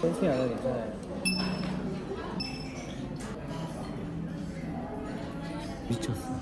센스 안 해도 괜찮아요. 미쳤어.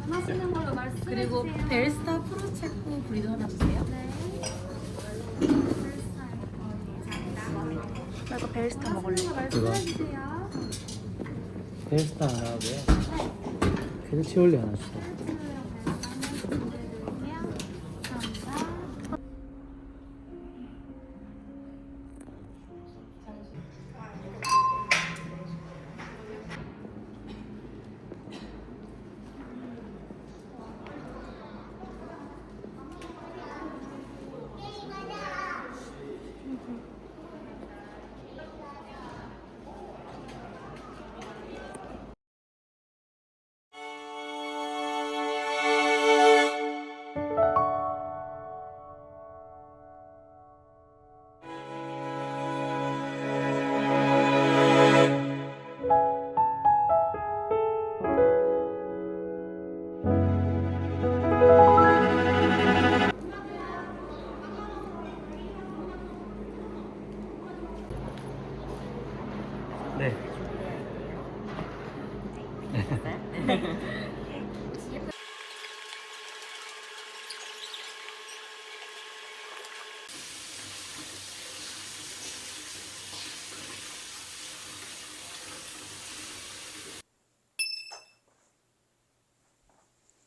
원하시는 걸로 말씀해 그리고 주세요. 벨스타 프로체코 브리도 하나 주세요. 네. 나 이거 벨스타 먹을래. 말씀해 주세요. 베스타 하나 하고요. 페르치올리 하나 주세요. 네.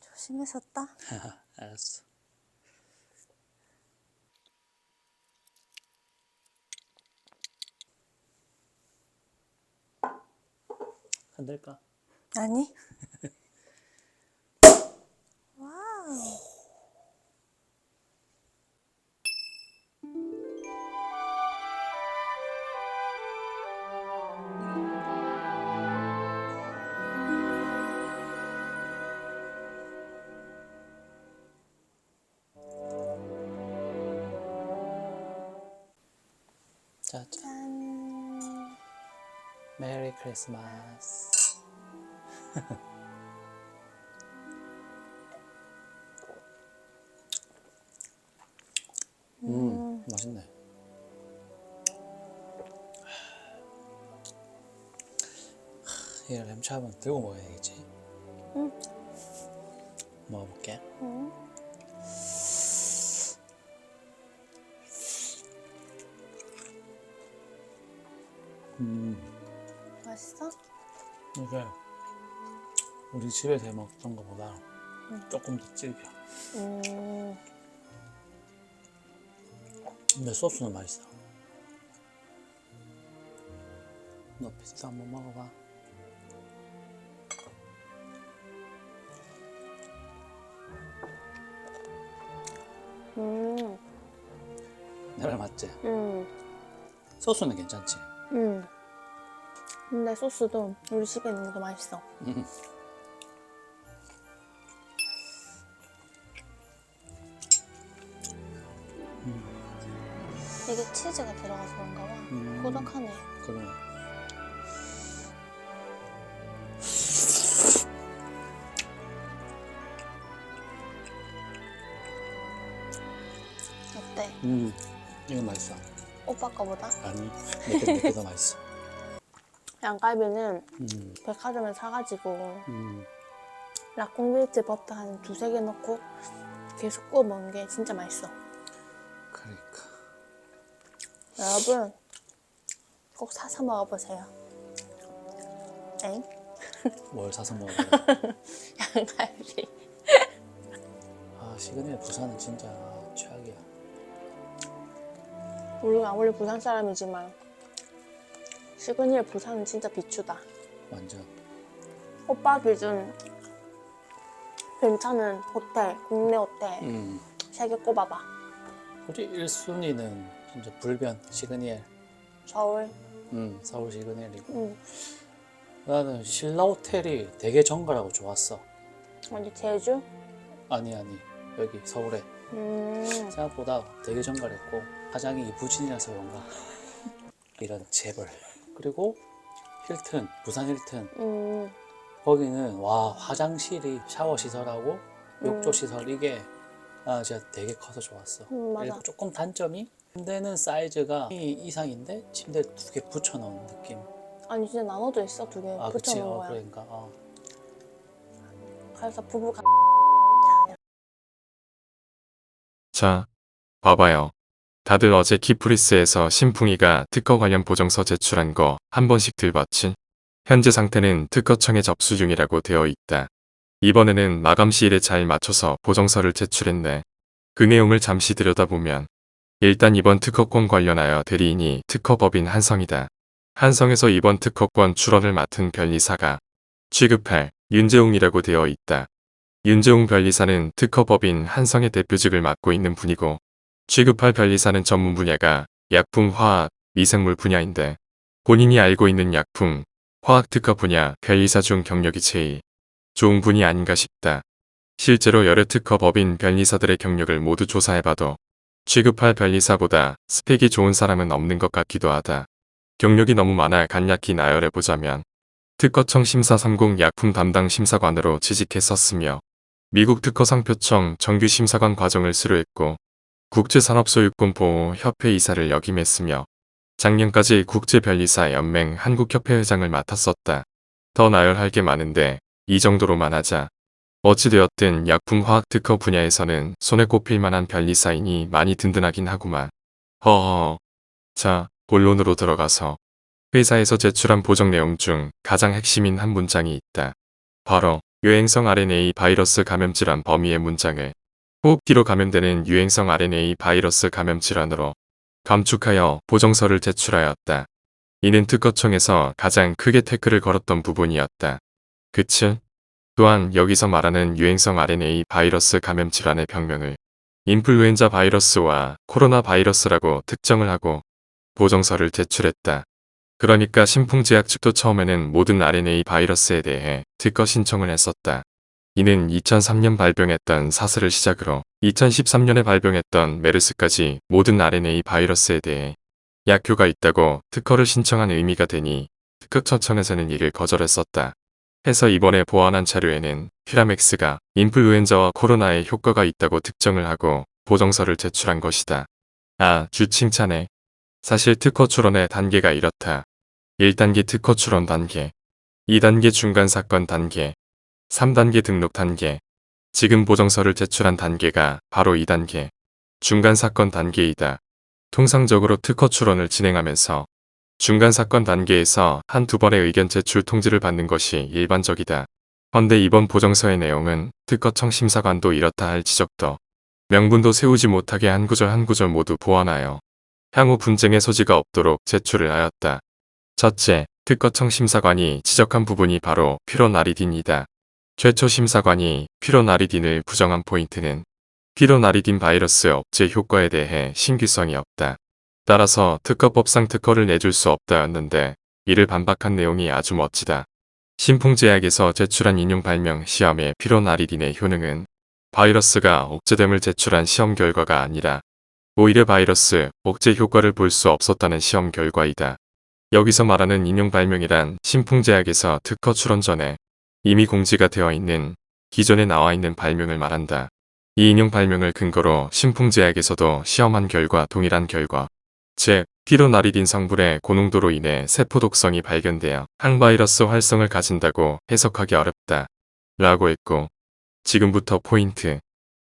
조심해서 따. 알았어. 흔들까? 아니. 와우. 짜잔. 짠. 메리 크리스마스. 맛있네. 이 램찹은 들고 먹어야겠지. 응. 먹어볼게. 응. 맛있어? 이게 우리 집에서 해 먹던 것보다 조금 더 질겨. 근데 소스는 맛있어. 너 피스타 한번 먹어봐. 음, 내 말 맞지? 음, 소스는 괜찮지? 근데 소스도 우리 집에 있는 게 더 맛있어. 이게 치즈가 들어가서 그런가 봐. 고dak하네. 그러네. 어때? 이거 맛있어. 오빠 거보다? 아니, 내게 더 맛있어. 양갈비는 음, 백화점에 사가지고 음, 라콩빌트 버터 한 두세 개 넣고 계속 구워 먹는 게 진짜 맛있어. 그러니까. 여러분 꼭 사서 먹어보세요. 엥? 뭘 사서 먹어? 양갈비. 아, 시그널 부산은 진짜 최악이야. 우리가 아무리 부산 사람이지만 시그니엘 부산은 진짜 비추다. 완전. 오빠 기준 괜찮은 호텔, 국내 호텔 3개 꼽아봐. 우리 1순위는 진짜 불변 시그니엘. 서울. 서울 시그니엘이고. 응. 나는 신라 호텔이 되게 정갈하고 좋았어. 어디 제주? 아니 여기 서울에 생각보다 되게 정갈했고 화장이 이부진이라서 그런가 이런 재벌. 그리고 힐튼, 부산 힐튼. 거기는 와 화장실이 샤워 시설하고 욕조 시설 이게 진짜 되게 커서 좋았어. 맞아. 그리고 조금 단점이 침대는 사이즈가 이 이상인데 침대 2개 붙여놓은 느낌. 아니 진짜 나눠져 있어. 2개 그치. 붙여놓은 거야. 그러니까 그래서 부부가 자, 봐봐요. 다들 어제 키프리스에서 신풍이가 특허 관련 보정서 제출한 거 한 번씩 들봤지? 현재 상태는 특허청에 접수 중이라고 되어 있다. 이번에는 마감 시일에 잘 맞춰서 보정서를 제출했네. 그 내용을 잠시 들여다보면 일단 이번 특허권 관련하여 대리인이 특허법인 한성이다. 한성에서 이번 특허권 출원을 맡은 변리사가 취급할 윤재웅이라고 되어 있다. 윤재웅 변리사는 특허법인 한성의 대표직을 맡고 있는 분이고 취급할 변리사는 전문 분야가 약품, 화학, 미생물 분야인데 본인이 알고 있는 약품, 화학 특허 분야 변리사 중 경력이 제일 좋은 분이 아닌가 싶다. 실제로 여러 특허 법인 변리사들의 경력을 모두 조사해봐도 취급할 변리사보다 스펙이 좋은 사람은 없는 것 같기도 하다. 경력이 너무 많아 간략히 나열해보자면 특허청 심사 30 약품 담당 심사관으로 취직했었으며 미국 특허상표청 정규 심사관 과정을 수료했고 국제산업소유권보호협회 이사를 역임했으며 작년까지 국제변리사 연맹 한국협회 회장을 맡았었다. 더 나열할 게 많은데 이 정도로만 하자. 어찌되었든 약품 화학 특허 분야에서는 손에 꼽힐 만한 변리사이니 많이 든든하긴 하구만. 허허. 자, 본론으로 들어가서 회사에서 제출한 보정 내용 중 가장 핵심인 한 문장이 있다. 바로 유행성 RNA 바이러스 감염 질환 범위의 문장을 호흡기로 감염되는 유행성 RNA 바이러스 감염 질환으로 감축하여 보정서를 제출하였다. 이는 특허청에서 가장 크게 태클을 걸었던 부분이었다. 그치? 또한 여기서 말하는 유행성 RNA 바이러스 감염 질환의 병명을 인플루엔자 바이러스와 코로나 바이러스라고 특정을 하고 보정서를 제출했다. 그러니까 신풍제약 측도 처음에는 모든 RNA 바이러스에 대해 특허 신청을 했었다. 이는 2003년 발병했던 사스를 시작으로 2013년에 발병했던 메르스까지 모든 RNA 바이러스에 대해 약효가 있다고 특허를 신청한 의미가 되니 특허청에서는 이를 거절했었다. 해서 이번에 보완한 자료에는 퓨라맥스가 인플루엔자와 코로나에 효과가 있다고 특정을 하고 보정서를 제출한 것이다. 주 칭찬해. 사실 특허 출원의 단계가 이렇다. 1단계 특허 출원 단계, 2단계 중간 사건 단계, 3단계 등록 단계. 지금 보정서를 제출한 단계가 바로 2단계, 중간 사건 단계이다. 통상적으로 특허 출원을 진행하면서 중간 사건 단계에서 한두 번의 의견 제출 통지를 받는 것이 일반적이다. 헌데 이번 보정서의 내용은 특허청 심사관도 이렇다 할 지적도 명분도 세우지 못하게 한 구절 한 구절 모두 보완하여 향후 분쟁의 소지가 없도록 제출을 하였다. 첫째, 특허청 심사관이 지적한 부분이 바로 퓨로나리딘이다. 최초 심사관이 퓨로나리딘을 부정한 포인트는 피로나리딘 바이러스 억제 효과에 대해 신규성이 없다. 따라서 특허법상 특허를 내줄 수 없다였는데 이를 반박한 내용이 아주 멋지다. 신풍제약에서 제출한 인용 발명 시험의 피로나리딘의 효능은 바이러스가 억제됨을 제출한 시험 결과가 아니라 오히려 바이러스 억제 효과를 볼 수 없었다는 시험 결과이다. 여기서 말하는 인용 발명이란 신풍제약에서 특허 출원 전에 이미 공지가 되어 있는 기존에 나와 있는 발명을 말한다. 이 인용 발명을 근거로 신풍제약에서도 시험한 결과 동일한 결과, 즉 피로나리딘 성분의 고농도로 인해 세포 독성이 발견되어 항바이러스 활성을 가진다고 해석하기 어렵다. 라고 했고, 지금부터 포인트.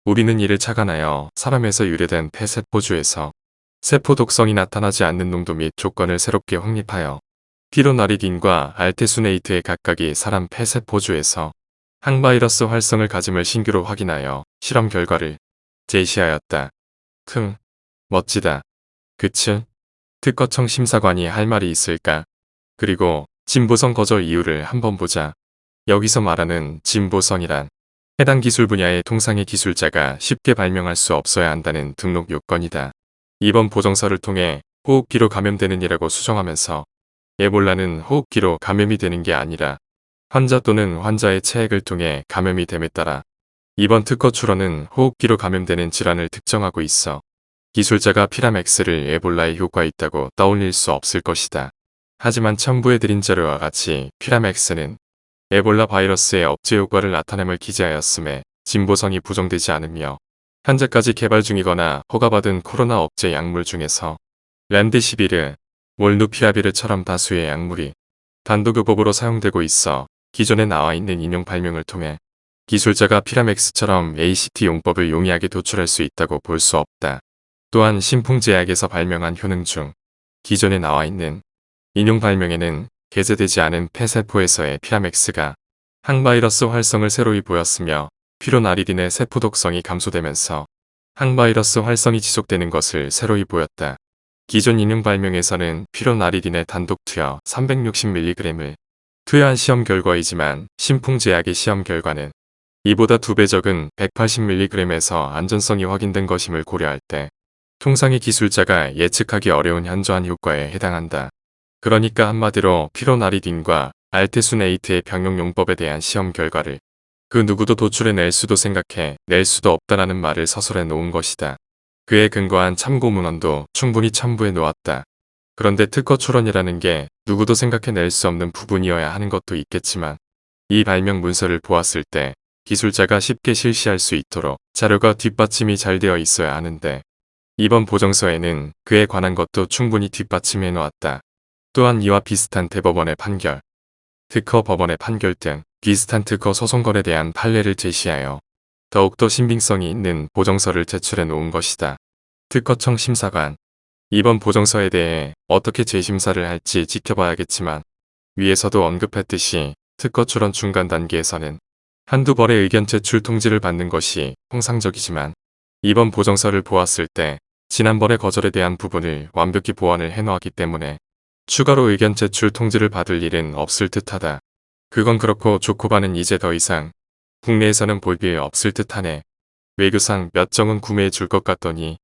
우리는 이를 착안하여 사람에서 유래된 폐세포주에서 세포 독성이 나타나지 않는 농도 및 조건을 새롭게 확립하여 피로나리딘과 알테수네이트의 각각이 사람 폐세포주에서 항바이러스 활성을 가짐을 신규로 확인하여 실험 결과를 제시하였다. 멋지다. 그치? 특허청 심사관이 할 말이 있을까? 그리고 진보성 거절 이유를 한번 보자. 여기서 말하는 진보성이란 해당 기술 분야의 통상의 기술자가 쉽게 발명할 수 없어야 한다는 등록 요건이다. 이번 보정서를 통해 호흡기로 감염되는 이라고 수정하면서 에볼라는 호흡기로 감염이 되는 게 아니라 환자 또는 환자의 체액을 통해 감염이 됨에 따라 이번 특허 출원은 호흡기로 감염되는 질환을 특정하고 있어 기술자가 피라맥스를 에볼라에 효과 있다고 떠올릴 수 없을 것이다. 하지만 첨부해드린 자료와 같이 피라맥스는 에볼라 바이러스의 억제 효과를 나타냄을 기재하였음에 진보성이 부정되지 않으며 현재까지 개발 중이거나 허가받은 코로나 억제 약물 중에서 렘데시비르, 몰누피라비르처럼 다수의 약물이 단독요법으로 사용되고 있어 기존에 나와 있는 인용 발명을 통해 기술자가 피라맥스처럼 ACT 용법을 용이하게 도출할 수 있다고 볼 수 없다. 또한 신풍제약에서 발명한 효능 중 기존에 나와 있는 인용 발명에는 게재되지 않은 폐세포에서의 피라맥스가 항바이러스 활성을 새로이 보였으며 피로나리딘의 세포 독성이 감소되면서 항바이러스 활성이 지속되는 것을 새로이 보였다. 기존 인용 발명에서는 피로나리딘의 단독 투여 360mg을 투여한 시험 결과이지만 신풍제약의 시험 결과는 이보다 2배 적은 180mg에서 안전성이 확인된 것임을 고려할 때 통상의 기술자가 예측하기 어려운 현저한 효과에 해당한다. 그러니까 한마디로 피로나리딘과 알테수네이트의 병용용법에 대한 시험 결과를 그 누구도 도출해낼 수도 생각해 낼 수도 없다라는 말을 서술해 놓은 것이다. 그에 근거한 참고 문헌도 충분히 첨부해 놓았다. 그런데 특허 출원이라는 게 누구도 생각해낼 수 없는 부분이어야 하는 것도 있겠지만 이 발명 문서를 보았을 때 기술자가 쉽게 실시할 수 있도록 자료가 뒷받침이 잘 되어 있어야 하는데 이번 보정서에는 그에 관한 것도 충분히 뒷받침해 놓았다. 또한 이와 비슷한 대법원의 판결, 특허 법원의 판결 등 비슷한 특허 소송건에 대한 판례를 제시하여 더욱더 신빙성이 있는 보정서를 제출해 놓은 것이다. 특허청 심사관, 이번 보정서에 대해 어떻게 재심사를 할지 지켜봐야겠지만 위에서도 언급했듯이 특허 출원 중간 단계에서는 한두 번의 의견 제출 통지를 받는 것이 통상적이지만 이번 보정서를 보았을 때 지난번의 거절에 대한 부분을 완벽히 보완을 해놓았기 때문에 추가로 의견 제출 통지를 받을 일은 없을 듯하다. 그건 그렇고 조코바는 이제 더 이상 국내에서는 볼 일 없을 듯하네. 외교상 몇 정은 구매해 줄 것 같더니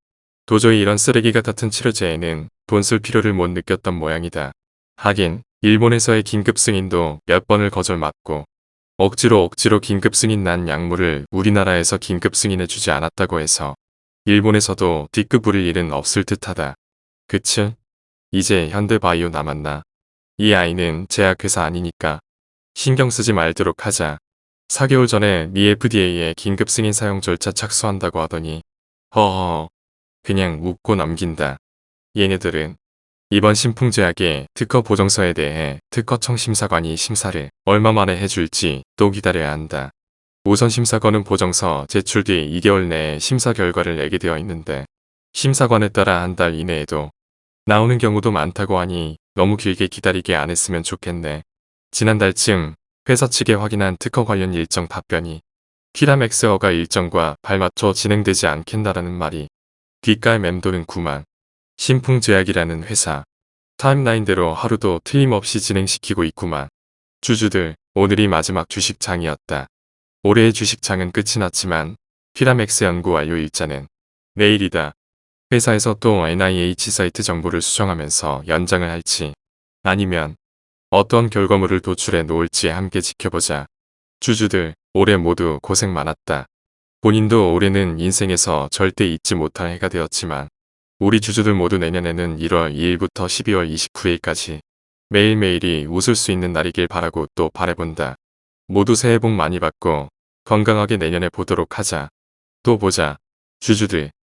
도저히 이런 쓰레기 같은 치료제에는 돈 쓸 필요를 못 느꼈던 모양이다. 하긴 일본에서의 긴급 승인도 몇 번을 거절 맞고 억지로 긴급 승인 난 약물을 우리나라에서 긴급 승인해 주지 않았다고 해서 일본에서도 뒤끝 부릴 일은 없을 듯하다. 그치? 이제 현대바이오 남았나? 이 아이는 제약회사 아니니까 신경 쓰지 말도록 하자. 4개월 전에 미 FDA에 긴급 승인 사용 절차 착수한다고 하더니 허허 그냥 웃고 넘긴다. 얘네들은 이번 신풍제약의 특허 보정서에 대해 특허청 심사관이 심사를 얼마 만에 해줄지 또 기다려야 한다. 우선 심사관은 보정서 제출 뒤 2개월 내에 심사 결과를 내게 되어 있는데 심사관에 따라 한 달 이내에도 나오는 경우도 많다고 하니 너무 길게 기다리게 안 했으면 좋겠네. 지난달쯤 회사 측에 확인한 특허 관련 일정 답변이 피라맥스 허가 일정과 발맞춰 진행되지 않겠다라는 말이 귓가에 맴도는구만. 신풍제약이라는 회사 타임라인대로 하루도 틀림없이 진행시키고 있구만. 주주들 오늘이 마지막 주식장이었다. 올해의 주식장은 끝이 났지만 피라맥스 연구 완료 일자는 내일이다. 회사에서 또 NIH 사이트 정보를 수정하면서 연장을 할지 아니면 어떤 결과물을 도출해 놓을지 함께 지켜보자. 주주들 올해 모두 고생 많았다. 본인도 올해는 인생에서 절대 잊지 못할 해가 되었지만 우리 주주들 모두 내년에는 1월 2일부터 12월 29일까지 매일매일이 웃을 수 있는 날이길 바라고 또 바라본다. 모두 새해 복 많이 받고 건강하게 내년에 보도록 하자. 또 보자. 주주들